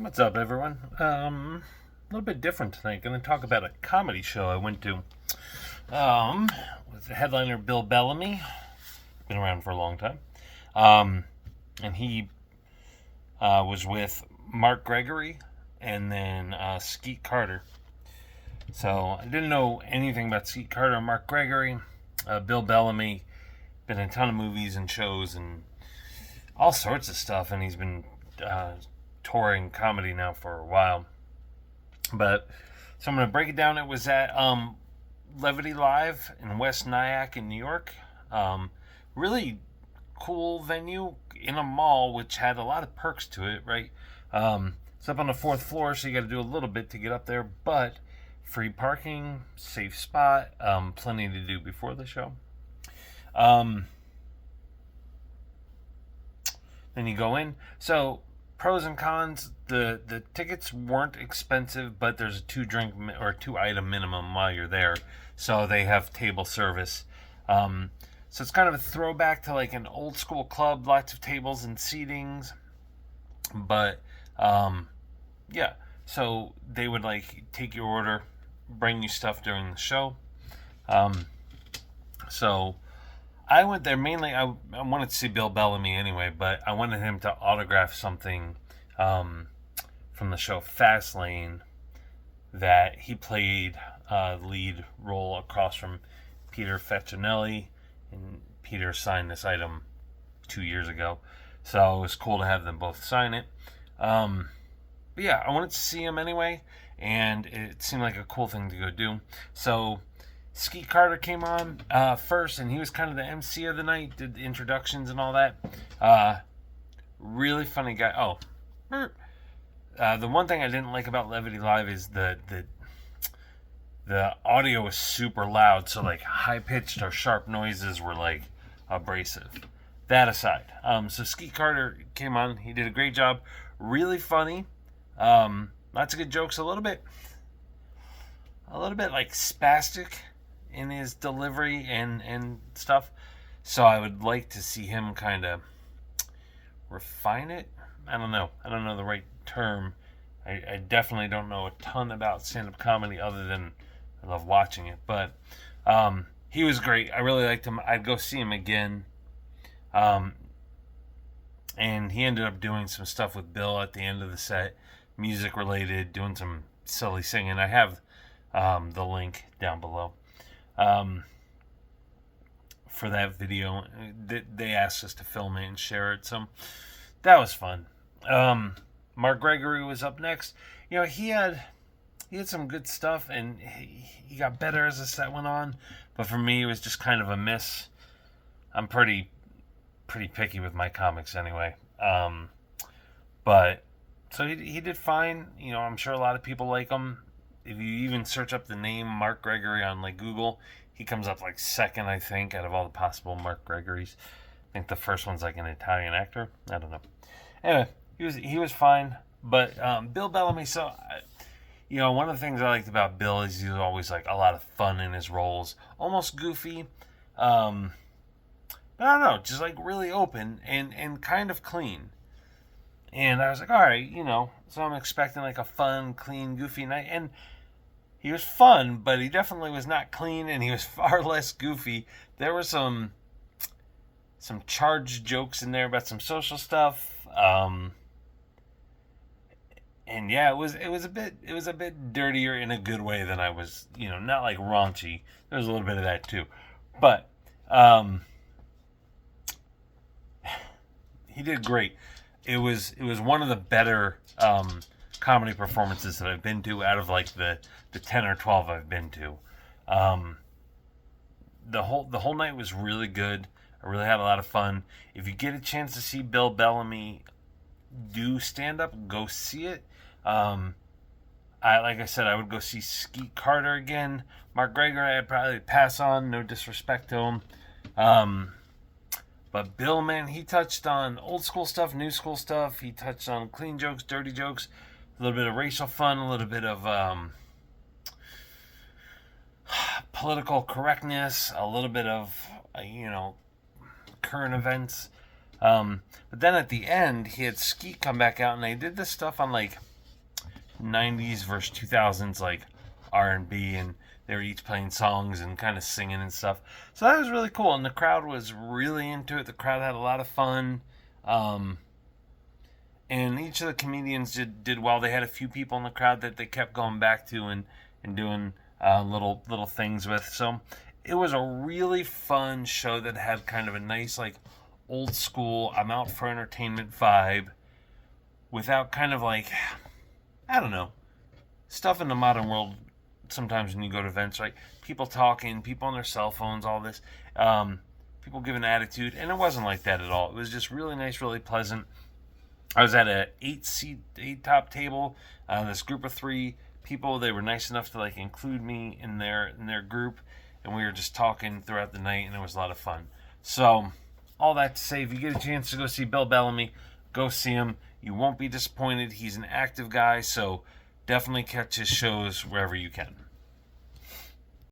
What's up, everyone? A little bit different tonight. Going to talk about a comedy show I went to. Um, with the headliner Bill Bellemy. Been around for a long time. Um, and he was with Mark Gregory and then Skeet Carter. So I didn't know anything about Skeet Carter or Mark Gregory. Bill Bellemy, been in a ton of movies and shows and all sorts of stuff, and he's been touring comedy now for a while. But so I'm going to break it down. It was at Levity Live in West Nyack in New York. Really cool venue in a mall, which had a lot of perks to it, right? It's up on the fourth floor, so you got to do a little bit to get up there, but free parking, safe spot, plenty to do before the show. Then you go in. So pros and cons. The tickets weren't expensive, but there's a 2 item minimum while you're there. So they have table service. So it's kind of a throwback to like an old school club, lots of tables and seatings. But yeah, so they would like take your order, bring you stuff during the show. So I went there mainly. I wanted to see Bill Bellamy anyway, but I wanted him to autograph something from the show Fastlane that he played lead role across from Peter Facinelli, and Peter signed this item 2 years ago, so it was cool to have them both sign it. But yeah, I wanted to see him anyway, and it seemed like a cool thing to go do. So Skeet Carter came on first, and he was kind of the MC of the night, did the introductions and all that. Really funny guy. Oh, the one thing I didn't like about Levity Live is the audio was super loud, so like high pitched or sharp noises were like abrasive. That aside, so Skeet Carter came on. He did a great job. Really funny. Lots of good jokes. A little bit like spastic in his delivery and stuff. So I would like to see him kind of refine it. I don't know the right term. I definitely don't know a ton about stand-up comedy other than I love watching it. But he was great. I really liked him. I'd go see him again. And he ended up doing some stuff with Bill at the end of the set, music related, doing some silly singing. I have the link down below for that video. They asked us to film it and share it, so that was fun. Mark Gregory was up next. You know, he had some good stuff, and he got better as the set went on. But for me, it was just kind of a miss. I'm pretty picky with my comics anyway. But so he did fine. You know, I'm sure a lot of people like him. If you even search up the name Mark Gregory on like Google, he comes up like second, I think, out of all the possible Mark Gregorys. I think the first one's like an Italian actor. I don't know. Anyway, he was fine. But Bill Bellamy. So, you know, one of the things I liked about Bill is he's always like a lot of fun in his roles, almost goofy. But I don't know, just like really open and kind of clean. And I was like, all right, you know, so I'm expecting like a fun, clean, goofy night. And he was fun, but he definitely was not clean, and he was far less goofy. There were some charged jokes in there about some social stuff. And yeah, it was a bit dirtier in a good way than I was, you know, not like raunchy. There was a little bit of that too. But he did great. It was one of the better comedy performances that I've been to out of like the 10 or 12 I've been to. The whole night was really good. I really had a lot of fun. If you get a chance to see Bill Bellamy do stand up, go see it. Like I said, I would go see Skeet Carter again. Mark Gregory, I'd probably pass on. No disrespect to him. But Bill, man, he touched on old school stuff, new school stuff. He touched on clean jokes, dirty jokes, a little bit of racial fun, a little bit of political correctness, a little bit of, current events. But then at the end, he had Skeet come back out, and they did this stuff on like 90s versus 2000s like R&B, and they were each playing songs and kind of singing and stuff. So that was really cool, and the crowd was really into it. The crowd had a lot of fun. And each of the comedians did well. They had a few people in the crowd that they kept going back to and doing little things with. So it was a really fun show that had kind of a nice like old school I'm out for entertainment vibe without kind of like, I don't know, stuff in the modern world. Sometimes when you go to events, right, people talking, people on their cell phones, all this, people giving attitude, and it wasn't like that at all. It was just really nice, really pleasant. I was at a 8 top table. This group of 3 people, they were nice enough to like include me in their group, and we were just talking throughout the night, and it was a lot of fun. So all that to say, if you get a chance to go see Bill Bellemy, go see him. You won't be disappointed. He's an active guy, so definitely catch his shows wherever you can.